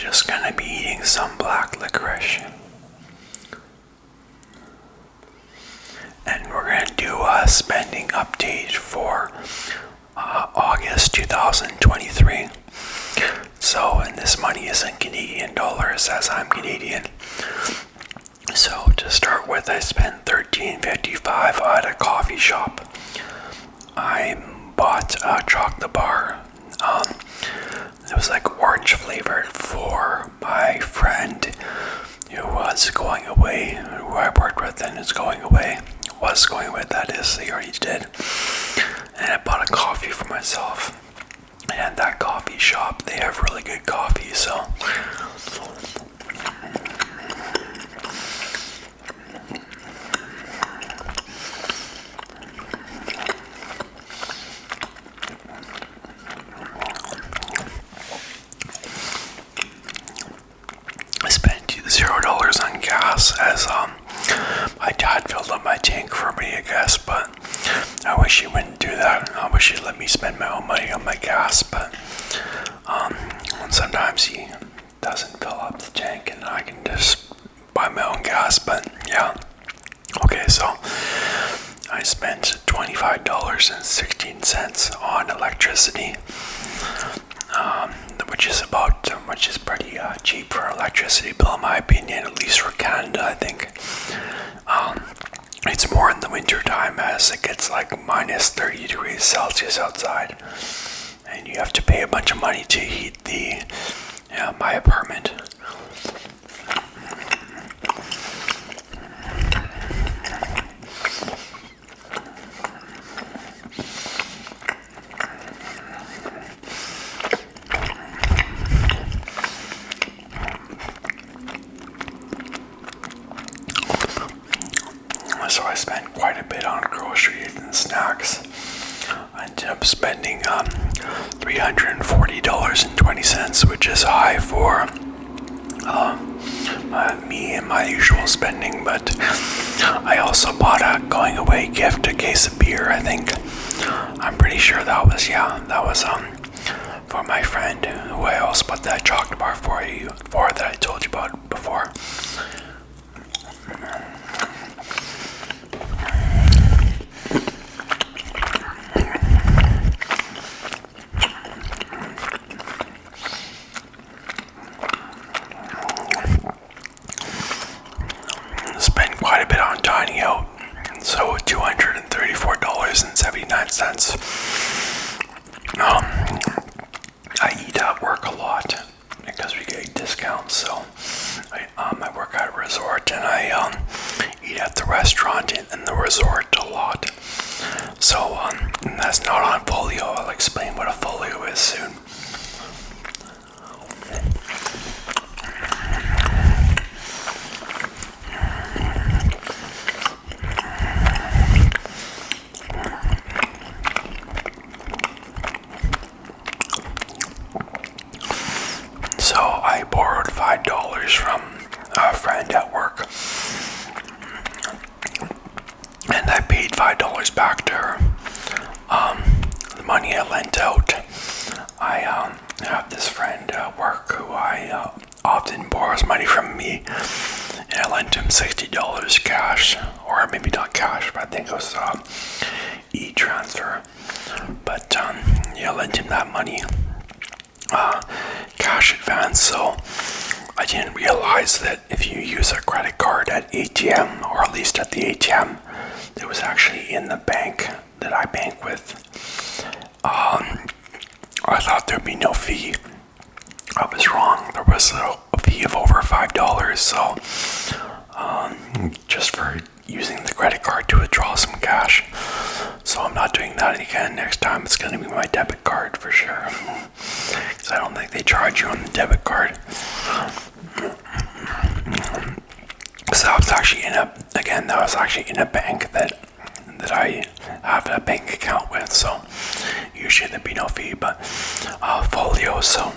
just gonna be eating some black licorice. And we're gonna do a spending update for August 2023. So, and this money is in Canadian dollars as I'm Canadian. So to start with, I spent $13.55 at a coffee shop. I bought a chocolate bar. It was like orange flavored for my friend who was going away, who I worked with and was going away, that is, he already did. And I bought a coffee for myself. And that coffee shop, they have really good coffee, so I spent $0 on gas as my dad filled up my tank for me, I guess, but I wish he wouldn't do that. I wish he'd let me spend my own money on my gas, but sometimes he doesn't fill up the tank and I can just buy my own gas, but yeah. Okay, so I spent $25.16 on electricity, which is pretty cheap for an electricity bill in my opinion, at least for Canada, I think. It's more in the winter time as it gets like minus 30 degrees Celsius outside, and you have to pay a bunch of money to heat my apartment. So I spent quite a bit on groceries and snacks. I ended up spending $340.20, which is high for me and my usual spending, but I also bought a going away gift, a case of beer, I think. I'm pretty sure that was for my friend who I also bought that chocolate bar for that I told you about before. Spent quite a bit on dining out, so $234.79. I eat at work a lot because we get discounts, so I work at a resort and I eat at the restaurant in the resort a lot. So that's not on folio. I'll explain what a folio is soon. So I borrowed $5 from a friend at work, and I paid $5 back to her. The money I lent out, I have this friend at work who I often borrows money from me, and I lent him $60 cash, or maybe not cash, but I think it was e-transfer. But I lent him that money. Cash advance, so I didn't realize that if you use a credit card at ATM, or at least at the ATM that was actually in the bank that I bank with, I thought there'd be no fee. I was wrong. There was a fee of over $5, so just for using the credit card to withdraw some cash. So I'm not doing that again. Next time it's going to be my debit card for sure, because I don't think they charge you on the debit card. So I was actually in a bank that I have a bank account with, so usually there'd be no fee. But folio, so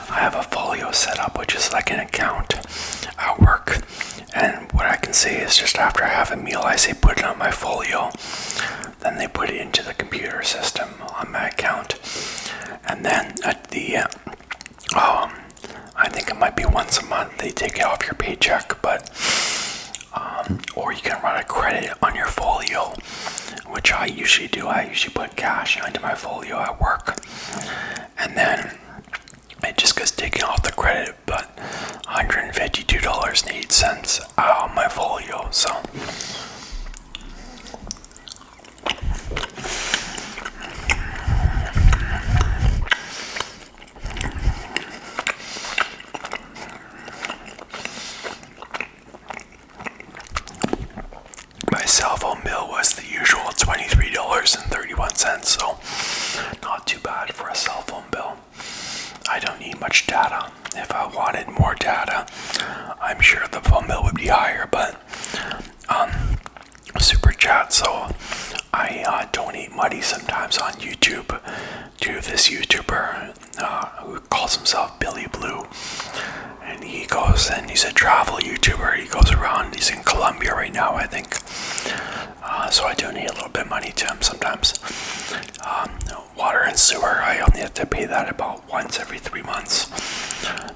I have a folio set up, which is like an account at work, and what I can say is just after I have a meal, I say put it on my folio, then they put it into the computer system on my account, and then at the I think it might be once a month they take it off your paycheck, but or you can run a credit on your folio, which I usually do. I usually put cash into my folio at work, and then it just gets taken off the credit, but $152.08 on my folio. So my cell phone bill was the usual $23.31, so not too bad for a cell phone bill. I don't need much data. If I wanted more data, I'm sure the phone bill would be higher, but super chat, so I donate money sometimes on YouTube to this YouTuber who calls himself Billy Blue, and he goes, and he's a travel YouTuber. He goes around, he's in Colombia right now, I think, so I donate a little bit of money to him sometimes. Water and sewer, I only have to pay that about once every 3 months,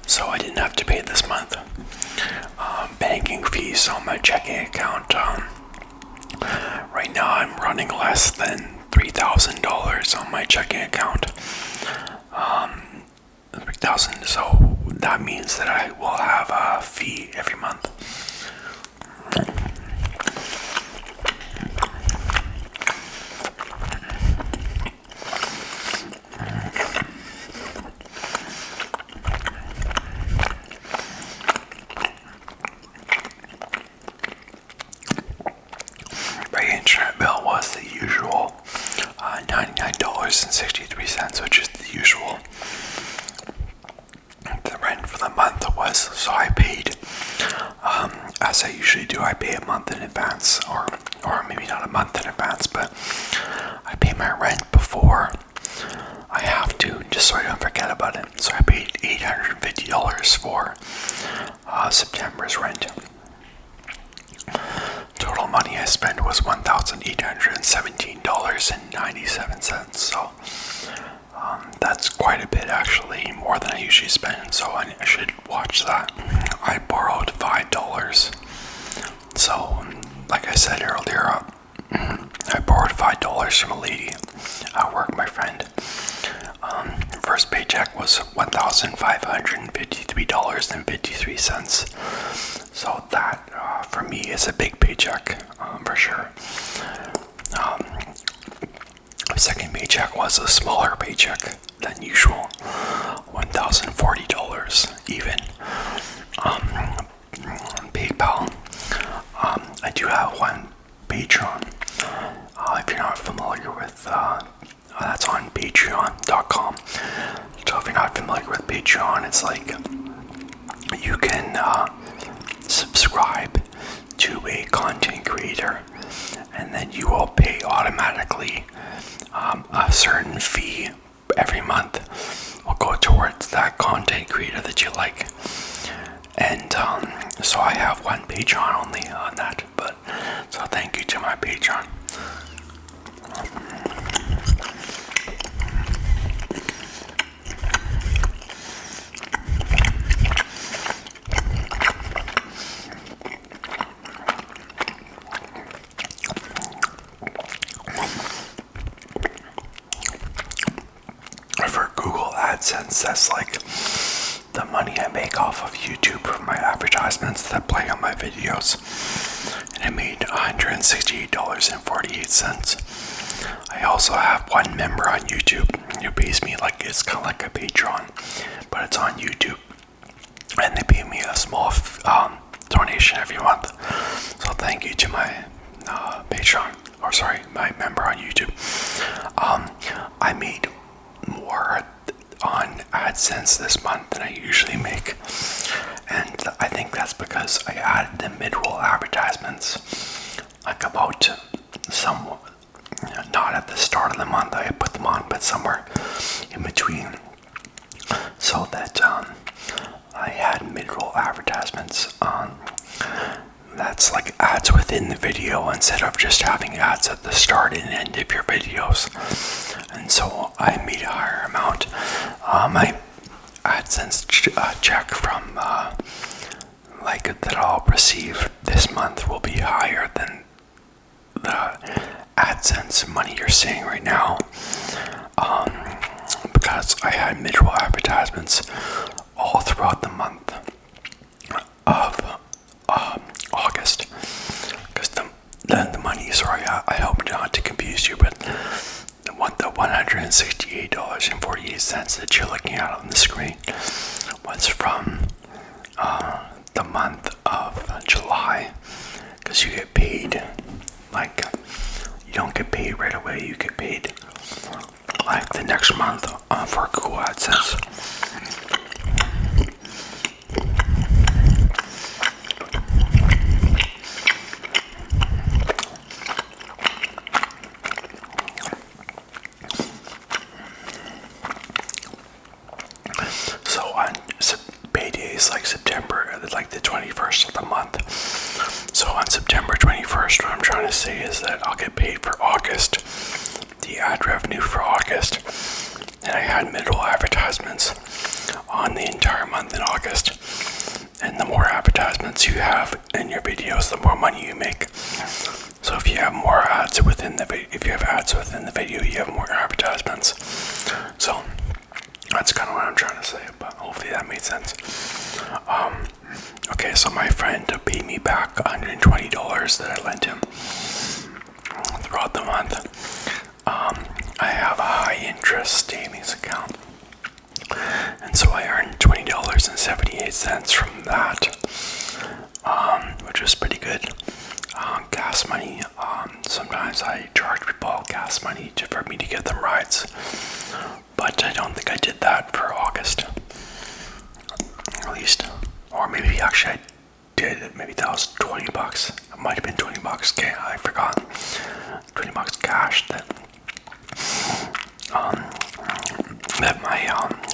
so I didn't have to pay this month. Banking fees on my checking account, right now I'm running less than $3,000 on my checking account. 3,000, so that means that I will have a fee every month. My internet bill was the usual $99.63, which is the usual. The rent for the month was, so I paid, as I usually do, I pay a month in advance, or maybe not a month in advance, but I pay my rent before I have to, just so I don't forget about it. So I paid $850 for September's rent. Total money I spent was $1,817.97, so that's quite a bit, actually, more than I usually spend, so I should watch that. I borrowed $5, so like I said earlier, I borrowed $5 from a lady at work, my friend. First paycheck was $1,553.53, so that for me is a big paycheck, for sure. Second paycheck was a smaller paycheck than usual, $1,040 even. PayPal. I do have one Patreon. If you're not familiar with, that's on patreon.com. So if you're not familiar with Patreon, it's like you can subscribe to a content creator, and then you will pay automatically a certain fee every month will go towards that content creator that you like. And so I have one Patreon only on that, but so thank you to my Patreon. For Google AdSense, that's like the money I make off of YouTube from my advertisements that play on my videos, and I made $168.48. I also have one member on YouTube who pays me, like, it's kind of like a Patreon, but it's on YouTube, and they pay me a small donation every month. So thank you to my Patreon, or sorry, my member on YouTube. I made more on AdSense this month than I usually make, and I think that's because I added the mid-roll advertisements like about not at the start of the month. I put them on, but somewhere in between, so that I had mid-roll advertisements that's like ads within the video instead of just having ads at the start and end of your videos. And so I made a higher amount. My AdSense check from that I'll receive this month will be higher than the AdSense money you're seeing right now, because I had mid-roll advertisements all throughout the month of August. Because the money, sorry, I hope not to confuse you, but the $168.48 that you're looking at on the screen was from the month of July, because you get paid you don't get paid right away, you get paid the next month for Google AdSense. So on paydays like September, like the 21st of the month. So on September 21st, what I'm trying to say is that I'll get paid for August, the ad revenue for August, and I had mid-roll advertisements on the entire month in August. And the more advertisements you have in your videos, the more money you make. So if you have more ads within the video, you have more advertisements. So that's kind of what I'm trying to say, but hopefully that made sense. Okay, so my friend paid me back $120 that I lent him throughout the month. I have a high interest savings account, and so I earned $20.78 from that, which was pretty good. Gas money, sometimes I charge people gas money for me to get them rides, but I don't think I did that for August, at least. Or maybe actually I did. Maybe that was $20. It might have been $20. Okay, I forgot. $20 cash that my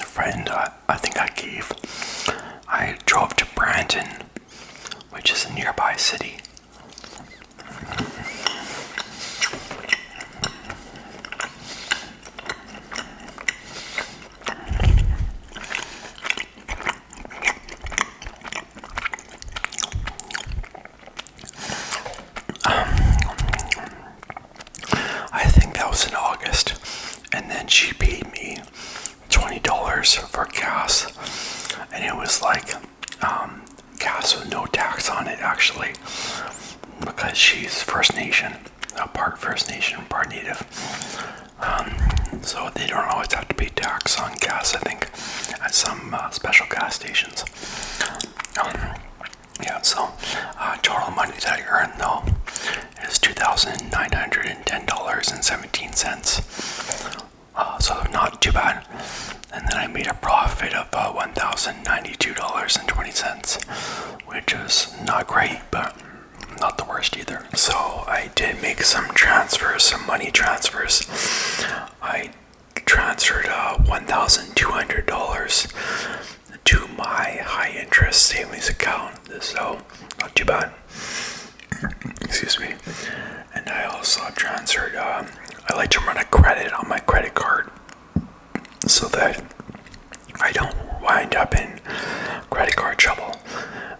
friend, I think I gave. I drove to Brandon, which is a nearby city. I think that was in August, and then she paid me $20 for gas, and it was gas with no tax on it, actually, because she's First Nation, part First Nation, part Native, so they don't always have to pay tax on gas, I think, at some special gas stations. Yeah, so total money that I earned though is $2,910.17. So not too bad. And then I made a profit of $1,092.20, which is not great, but not the worst either. So I did make some transfers, some money transfers. I transferred $1,200 to my high interest savings account, so not too bad. Excuse me. And I also transferred, I like to run a credit on my credit card so that I don't wind up in credit card trouble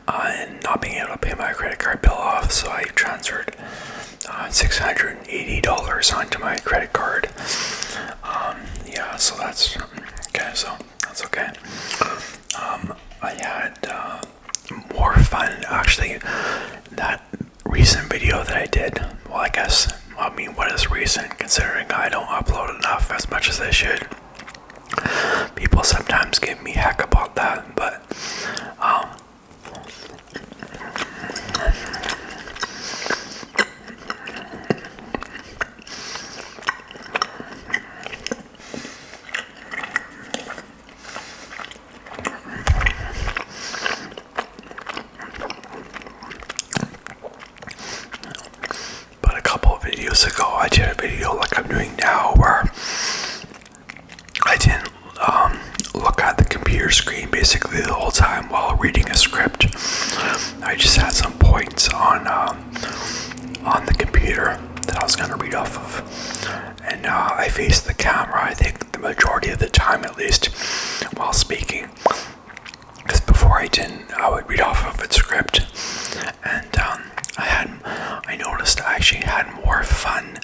and not being able to pay my credit card bill off. So I transferred $680 onto my credit card. Yeah, so that's okay. So that's okay. I had more fun actually. That recent video that I did, well, I mean, what is recent considering I don't upload enough as much as I should? People sometimes give me heck about that, but a couple of videos ago I did a video like I'm doing now where I didn't look at the computer screen basically the whole time while reading a script. I just had some points on the computer that I was going to read off of, and I faced the camera I think the majority of the time, at least while speaking, read off of its script, and I noticed I actually had more fun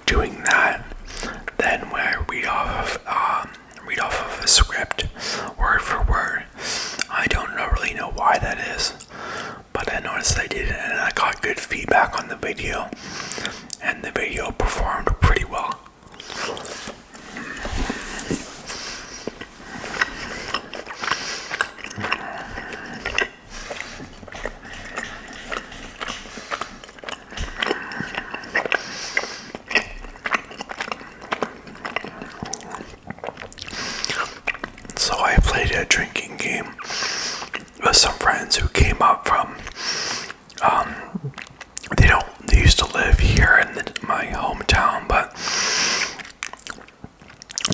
doing that than when I read off of a script word for word. I don't really know why that is, but I noticed I did it, and I got good feedback on the video, and the video performed pretty well. So I played a drinking game with some friends who came up from, they used to live here in my hometown, but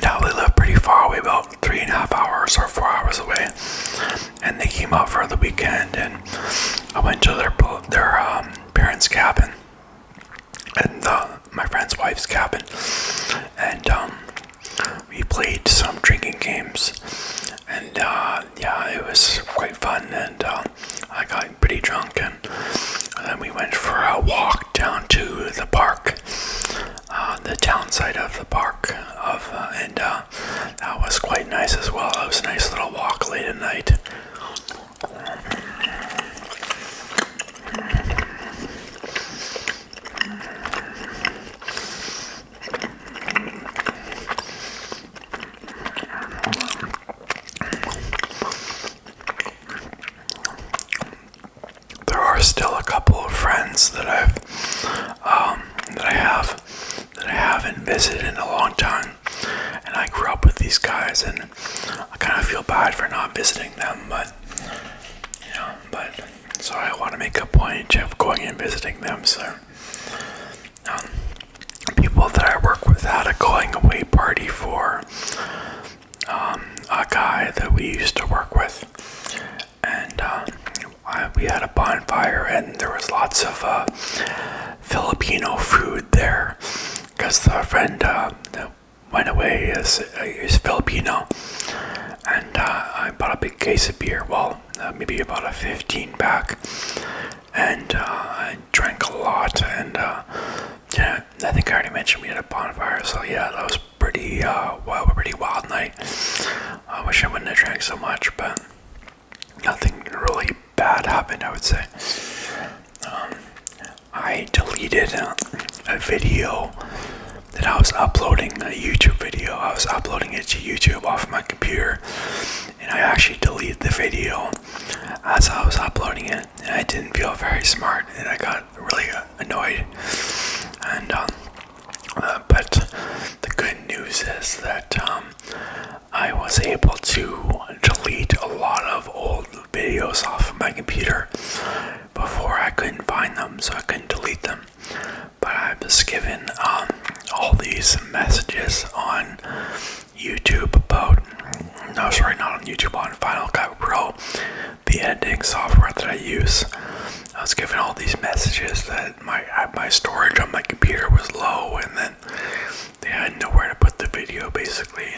now they live pretty far away, about 3.5 hours or 4 hours away, and they came up for the weekend, and I went to their parents' cabin, and my friend's wife's cabin, and we played some drinking games, and yeah, it was quite fun, and I got pretty drunk, and then we went for a walk down to the park, the town side of the park, and that was quite nice as well. It was a nice little walk late at night. There are still a couple of friends that I haven't visited in a long time, and I grew up with these guys, and I kind of feel bad for not visiting them, but so I want to make a point of going and visiting them. So people that I work with had a going away party for a guy that we used to work with, and we had a bonfire, and there was lots of Filipino food there, because the friend that went away is Filipino, and I bought a big case of beer, maybe about a 15 pack, and I drank a lot, and yeah, I think I already mentioned we had a bonfire, so yeah, that was pretty wild night. I wish I wouldn't have drank so much, but nothing really bad happened, I would say. I deleted a video that I was uploading, a YouTube video. I was uploading it to YouTube off my computer, and I actually deleted the video as I was uploading it, and I didn't feel very smart, and I got really annoyed. And but the good news is that I was able to delete a lot of old videos off of my computer. Before I couldn't find them, so I couldn't delete them. But I was given all these messages on YouTube about, no, sorry, not on YouTube, on Final Cut Pro, the editing software that I use. I was given all these messages that my storage on my computer was low, and then they had nowhere to put the video, basically.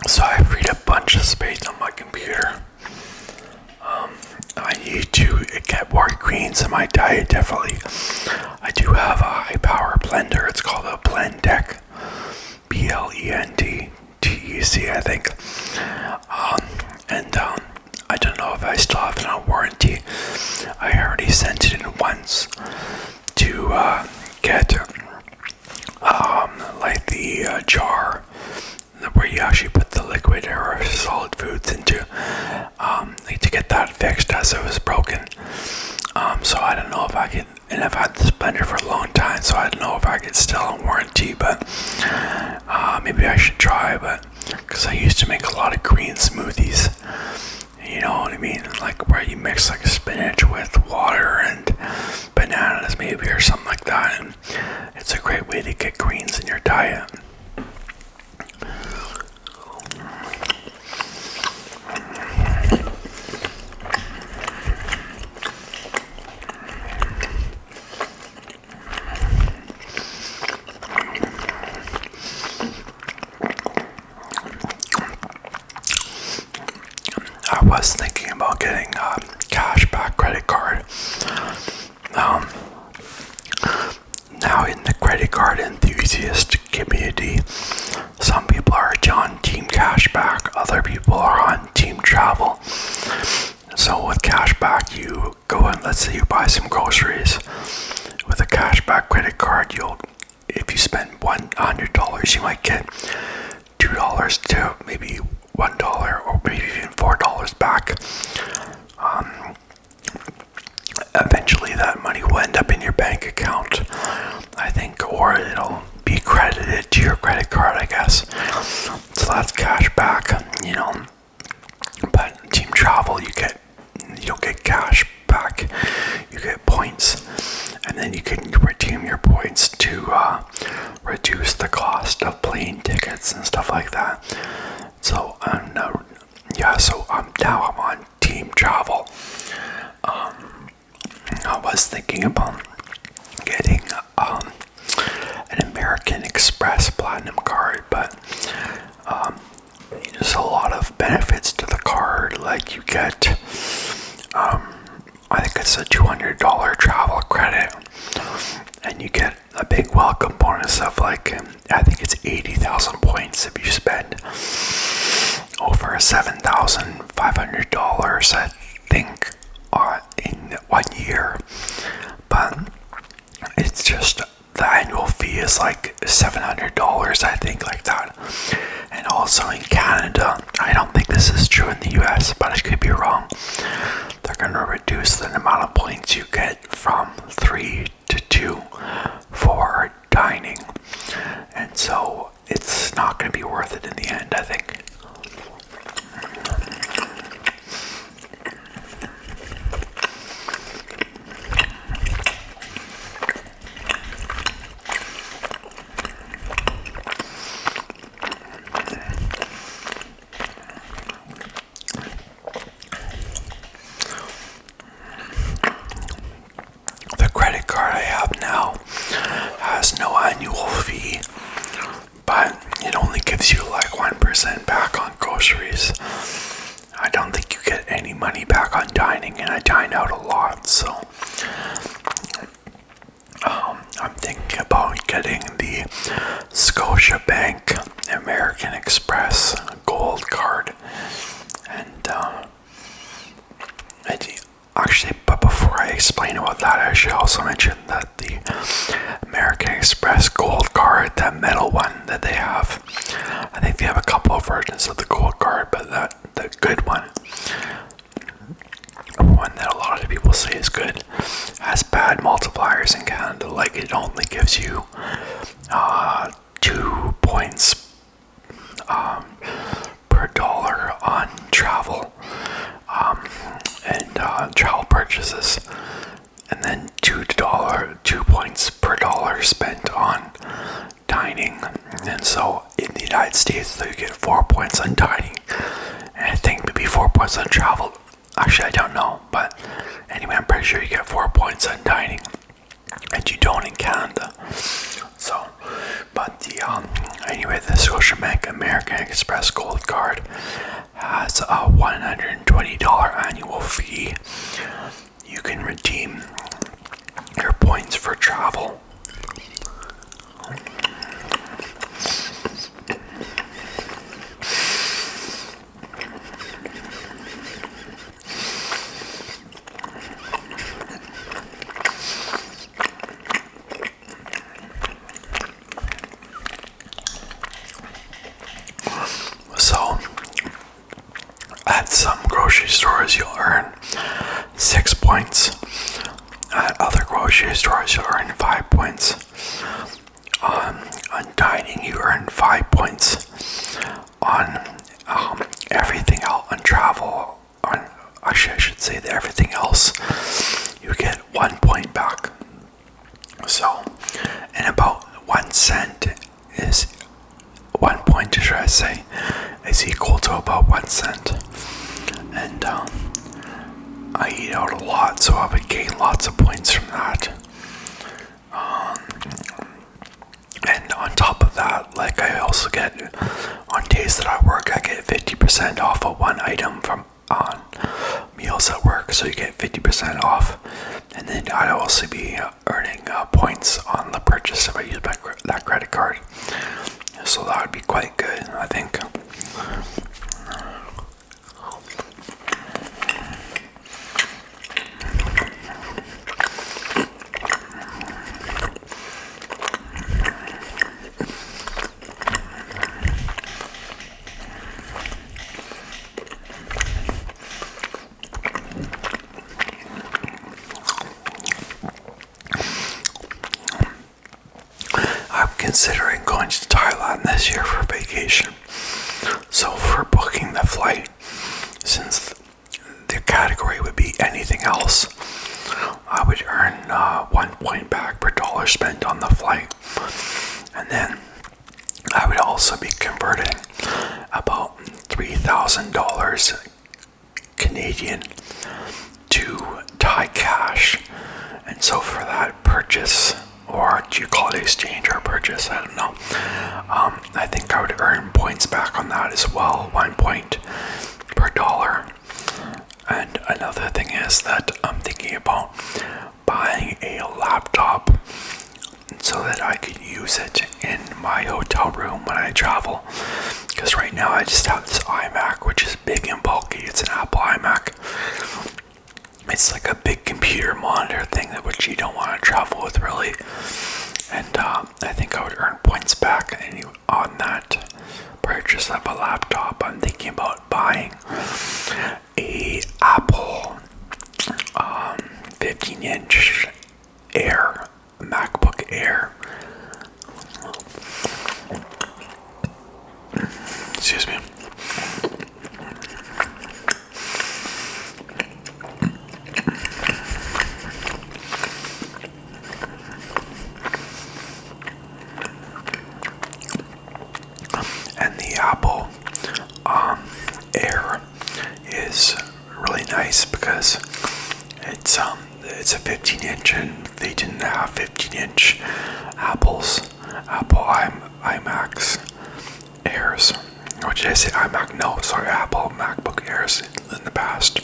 So I freed a bunch of space on my computer. I need to get more greens in my diet, definitely. I do have a high power blender. It's called a Blendtec, BLENDTEC, I think. And I don't know if I still have it on warranty. I already sent it in once to get like the jar where you actually put the liquid or solid foods into, like to get that fixed, as it was broken. So I don't know if I can, and I've had this blender for a long time, so I don't know if I can still on warranty, but maybe I should try, but because I used to make a lot of green smoothies, you know what I mean, like where you mix like spinach with water and bananas maybe, or something like that, and it's a great way to get greens in your diet. was thinking about getting a cashback credit card. Now in the credit card enthusiast community, some people are on Team Cashback, other people are on Team Travel. So with cashback, you go and let's say you buy some groceries. With a cashback credit card, if you spend $100, you might get $2 to maybe $1 or maybe even $4 back. Eventually that money will end up in your bank account, I think, or it'll be credited to your credit card, I guess. So that's cash back, but Team Travel, you don't get cash back, you get points, and then you can redeem your points to reduce the cost of plane tickets and stuff like that. So now I'm on Team Travel. I was thinking about getting an American Express Platinum card, but there's a lot of benefits to the card. Like you get, I think it's a $200 travel credit, and you get a big welcome bonus of I think it's 80,000 points if you spend over $7,500, I think, in 1 year. But it's just the annual fee is like $700, I think, like that. And also in Canada, I don't think this is true in the US, but I could be wrong, they're going to reduce the amount of points you get from 3 to 2 for dining. And so it's not going to be worth it in the end, I think. But it only gives you like 1% back on groceries. I don't think you get any money back on dining, and I dine out a lot, so I'm thinking about getting the Scotiabank American Express Gold card. And but before I explain about that, I should also mention that the American Express Gold card, that metal one that they have, I think they have a couple of versions of the Gold card, but the good one that a lot of people say is good, has bad multipliers in Canada. Like it only gives you 2 points per dollar on travel and travel purchases, and then $2 points per dollar spent on dining. And so in the United States, though, you get 4 points on dining, and I think maybe 4 points on travel. Actually, I don't know, but anyway, I'm pretty sure you get 4 points on dining, and you don't in Canada. So, but the Scotiabank American Express Gold card has a $120 annual fee. You can redeem your points for travel. So, at some grocery stores, you'll earn 6 points. At other grocery stores, you'll earn 5 points. On dining, you earn 5 points. On everything else, on travel, I should say that everything else, you get 1 point back. So, and about 1 cent is 1 point, should I say, is equal to about 1 cent. And I eat out a lot, so I would gain lots of points from that. And on top of that, like I also get, on days that I work, I get 50% off of one item from on meals at work, so you get 50% off. And then I'd also be earning points on the purchase if I use that credit card. So that would be quite good, I think. I'm considering going to Thailand this year for vacation. So for booking the flight, since the category would be anything else, I would earn 1 point back per dollar spent on the flight. And then I would also be converting about $3,000 Canadian to Thai cash. And so for that purchase, or do you call it exchange or purchase? I don't know. I think I would earn points back on that as well, 1 point per dollar. And another thing is that I'm thinking about buying a laptop so that I could use it in my hotel room when I travel. Because right now I just have this iMac, which is big and bulky. It's an Apple iMac. It's like a big computer monitor thing that which you don't want to travel with, really. And I think I would earn points back on that purchase of a laptop. I'm thinking about buying a Apple 15-inch Air, MacBook Air. Excuse me. And the Apple Air is really nice because it's a 15-inch, and they didn't have 15-inch Apple iMacs Airs. Or did I say iMac? No, sorry, Apple MacBook Airs in the past.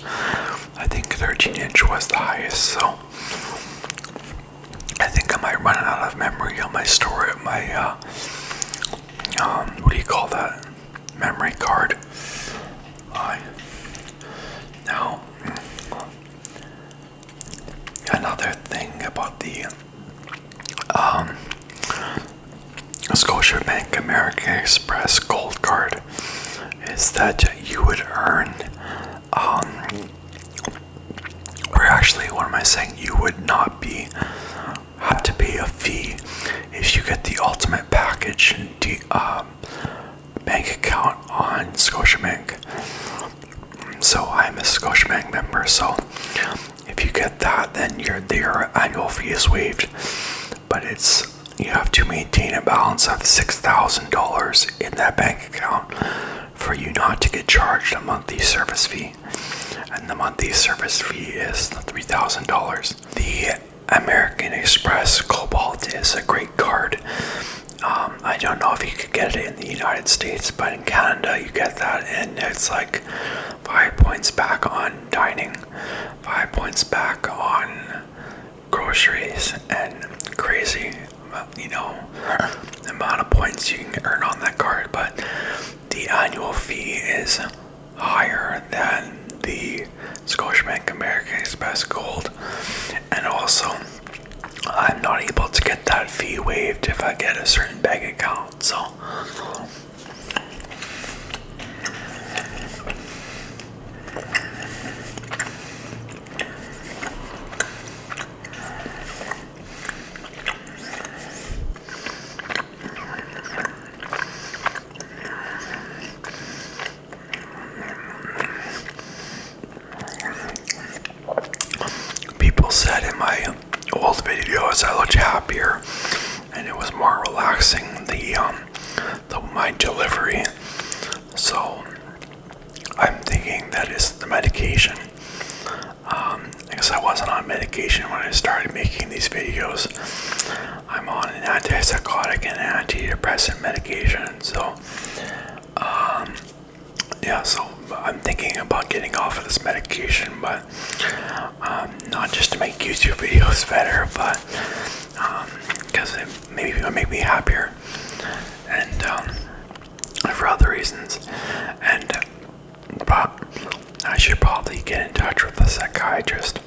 I think 13-inch was the highest, so I think I might run out of memory on my what do you call that? Memory card. Now, another thing about the Scotiabank American Express Gold Card is that you would earn, or actually, what am I saying? You would not have to pay a fee if you get the ultimate package bank account on Scotiabank. So I'm a Scotiabank member, so if you get that, then your annual fee is waived, but you have to maintain a balance of $6,000 in that bank account for you not to get charged a monthly service fee, and the monthly service fee is $3,000. The American Express Cobalt is a great card. I don't know if you could get it in the United States, but in Canada you get that, and it's like 5 points back on dining, 5 points back on groceries, and crazy, the amount of points you can earn on that card. But the annual fee is higher than the Scotiabank American Express Gold, and also I'm not able to get that fee waived if I get a certain bank account. So people said in my old videos I looked happier and it was more relaxing, my delivery. So I'm thinking that is the medication. Because I wasn't on medication when I started making these videos. I'm on an antipsychotic and antidepressant medication. So so I'm thinking about getting off of this medication, but not just to make YouTube videos better, but because it maybe will make me happier, and for other reasons. And but I should probably get in touch with a psychiatrist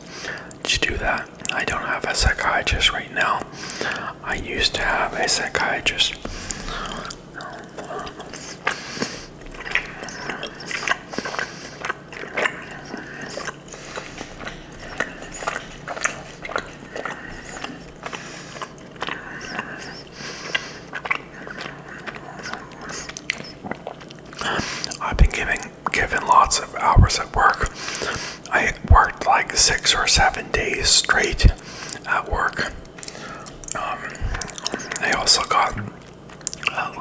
to do that. I don't have a psychiatrist right now. I used to have a psychiatrist. I've been given lots of hours at work. I worked like 6 or 7 days straight at work. I also got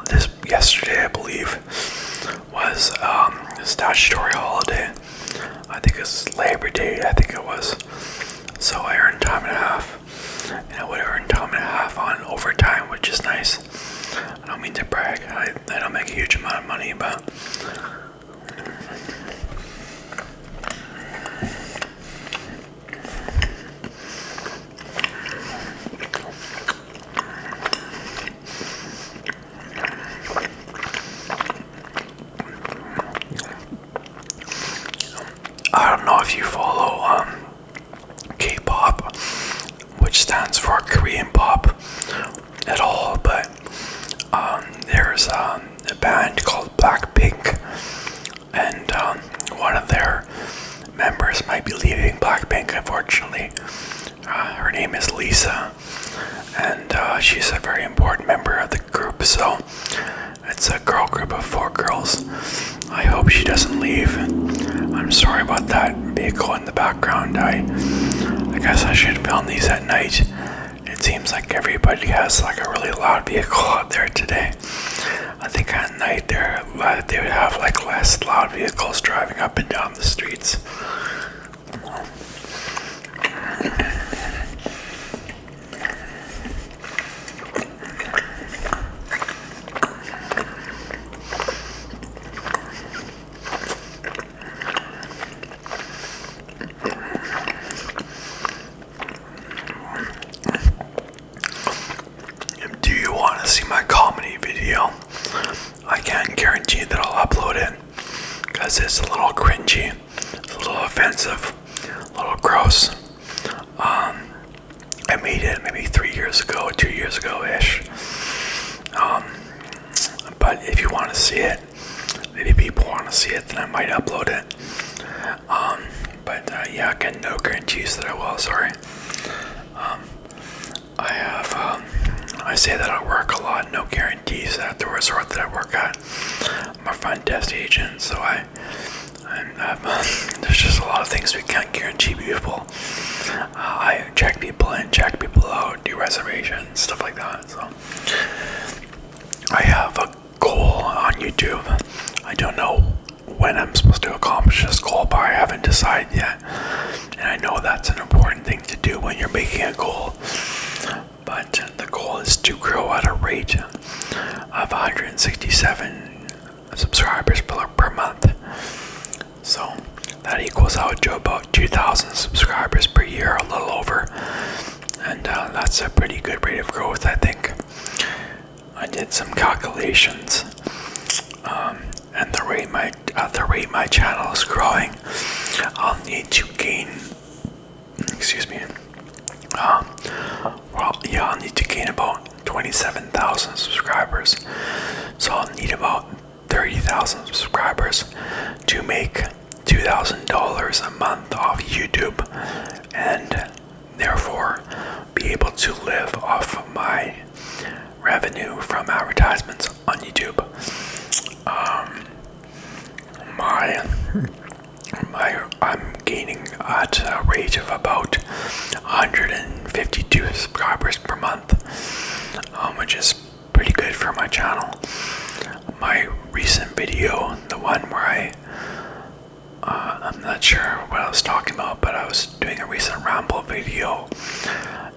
this yesterday, I believe, was a statutory holiday. I think it's Labor Day, I think it was. So I earned time and a half. And I would earn time and a half on overtime, which is nice. I don't mean to brag. I don't make a huge amount of money, but I don't know if you follow K-pop, which stands for Korean pop, at all, but there's a band called Blackpink, and one of their members might be leaving Blackpink, unfortunately. Her name is Lisa, and she's a very important member of the group, so it's a girl group of 4 girls. I hope she doesn't leave. I'm sorry about that vehicle in the background. I guess I should film these at night. It seems like everybody has like a really loud vehicle out there today. I think at night they would have like less loud vehicles driving up and down the streets. Do you want to see my comedy video? I can't guarantee that I'll upload it because it's a little cringy, it's a little offensive, a little gross. I made it maybe 3 years ago, 2 years ago-ish. But if you want to see it, maybe people want to see it, then I might upload it. But yeah, again, no guarantees that I will, sorry. I say that I work a lot, no guarantees at the resort that I work at. I'm a front desk agent, so there's just a lot of things we can't guarantee people. I check people in, check people out, do reservations, stuff like that. So I have a goal on YouTube. I don't know when I'm supposed to accomplish this goal, but I haven't decided yet. And I know that's an important thing to do when you're making a goal. But the goal is to grow at a rate of 167 subscribers per month. So that equals out to about 2,000 subscribers per year, a little over. And that's a pretty good rate of growth, I think. I did some calculations, and the rate my channel is growing, I'll need to gain. I'll need to gain about 27,000 subscribers. So I'll need about 30,000 subscribers to make $2,000 a month off YouTube, and therefore be able to live off of my revenue from advertisements on YouTube. I'm gaining at a rate of about 152 subscribers per month, which is pretty good for my channel. My recent video, the one where I'm not sure what I was talking about, but I was doing a recent ramble video,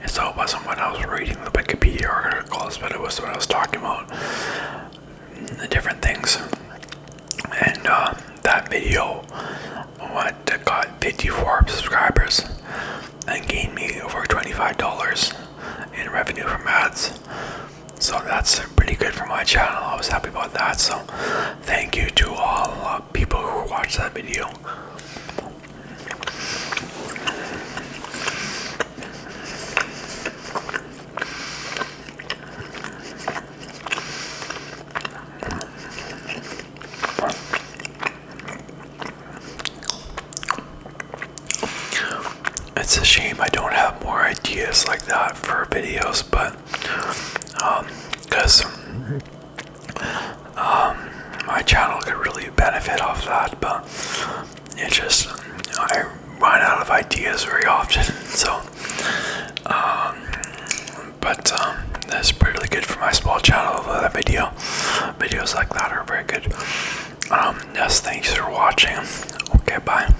and so it wasn't when I was reading the Wikipedia articles, but it was when I was talking about the different things. And that video 54 subscribers and gained me over $25 in revenue from ads. So that's pretty good for my channel. I was happy about that. So thank you to all people who watched that video. It's a shame I don't have more ideas like that for videos, but because my channel could really benefit off that, but it just, I run out of ideas very often. So that's pretty good for my small channel. That videos like that are very good. Yes, thanks for watching. Okay, bye.